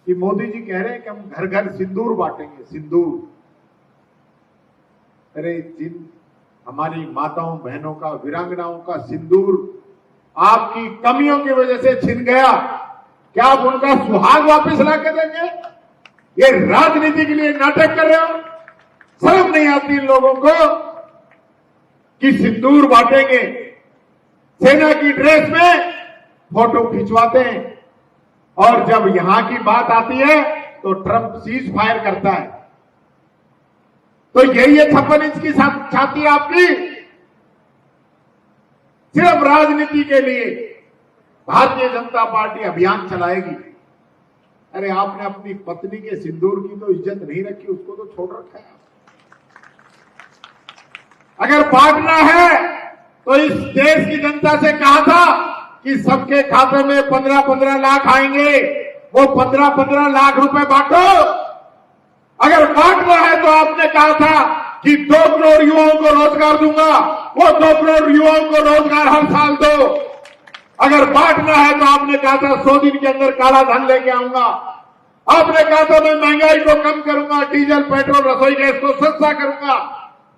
कि मोदी जी कह रहे हैं कि हम घर घर सिंदूर बांटेंगे, सिंदूर। अरे जिन हमारी माताओं बहनों का, वीरांगनाओं का सिंदूर आपकी कमियों की वजह से छिन गया, क्या आप उनका सुहाग वापस ला के देंगे? ये राजनीति के लिए नाटक कर रहे हो? शर्म नहीं आती इन लोगों को कि सिंदूर बांटेंगे, सेना की ड्रेस में फोटो खिंचवाते हैं, और जब यहां की बात आती है तो ट्रंप सीज फायर करता है। तो यही है 56 इंच की छाती आपकी। सिर्फ राजनीति के लिए भारतीय जनता पार्टी अभियान चलाएगी। अरे आपने अपनी पत्नी के सिंदूर की तो इज्जत नहीं रखी, उसको तो छोड़ रखा है। अगर बांटना है तो इस देश की जनता से कहा था कि सबके खाते में 15-15 लाख आएंगे, वो 15-15 लाख रुपए बांटो। अगर बांटना है तो आपने कहा था कि 2 करोड़ युवाओं को रोजगार दूंगा, वो 2 करोड़ युवाओं को रोजगार हर साल दो। अगर बांटना है तो आपने कहा था 100 दिन के अंदर काला धन लेके आऊंगा। आपने कहा था मैं महंगाई को कम करूंगा, डीजल पेट्रोल रसोई गैस को सस्ता करूंगा।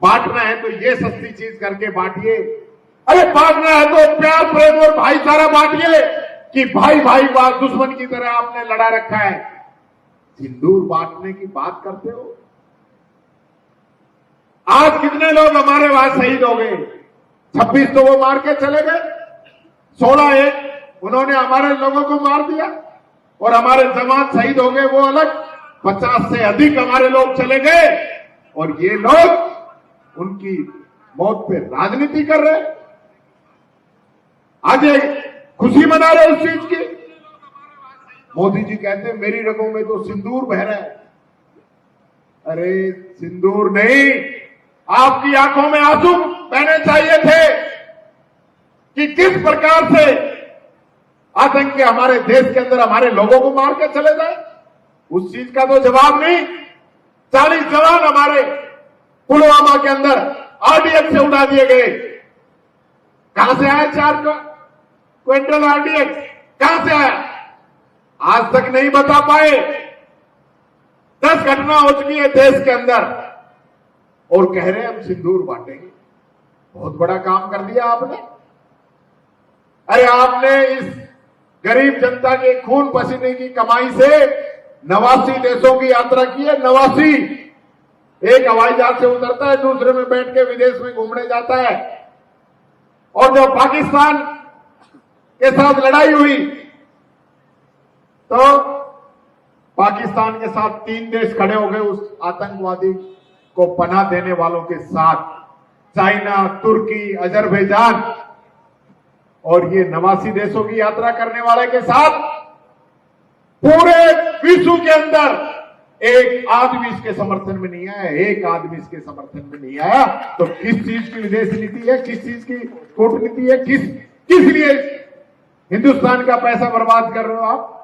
बांटना है तो ये सस्ती चीज करके बांटिए। अरे बांटना है तो प्यार, प्रेम और भाईचारा बांटिए कि भाई भाई बात दुश्मन की तरह आपने लड़ा रखा है। सिंदूर बांटने की बात करते हो। आज कितने लोग हमारे वहां शहीद हो गए? 26 तो वो मार के चले गए, 16 एक उन्होंने हमारे लोगों को मार दिया और हमारे जवान शहीद हो गए, वो अलग। 50 से अधिक हमारे लोग चले गए और ये लोग उनकी मौत पे राजनीति कर रहे। आज खुशी मना रहे उस चीज की। मोदी जी कहते हैं मेरी रगों में तो सिंदूर बह रहा है। अरे सिंदूर नहीं, आपकी आंखों में आंसू बहने चाहिए थे कि किस प्रकार से आतंक के हमारे देश के अंदर हमारे लोगों को मार के चले जाए। उस चीज का तो जवाब नहीं। 40 जवान हमारे पुलवामा के अंदर आरडीएक्स से उड़ा दिए गए। कहां से आया 4 क्विंटल आरडीएक्स? कहां से आया? आज तक नहीं बता पाए। 10 घटना हो चुकी है देश के अंदर और कह रहे हैं हम सिंदूर बांटेंगे। बहुत बड़ा काम कर दिया आपने। अरे आपने इस गरीब जनता के खून पसीने की कमाई से 89 देशों की यात्रा की है। 89 एक हवाई जहाज से उतरता है, दूसरे में बैठ के विदेश में घूमने जाता है। और जब पाकिस्तान के साथ लड़ाई हुई तो पाकिस्तान के साथ 3 देश खड़े हो गए उस आतंकवादी को पनाह देने वालों के साथ, चाइना, तुर्की, अजरबैजान। और ये 89 देशों की यात्रा करने वाले के साथ पूरे विश्व के अंदर एक आदमी इसके समर्थन में नहीं आया। एक आदमी इसके समर्थन में नहीं आया। तो किस चीज की विदेश नीति है, किस चीज की कूटनीति है, किस लिए हिंदुस्तान का पैसा बर्बाद कर रहे हो आप?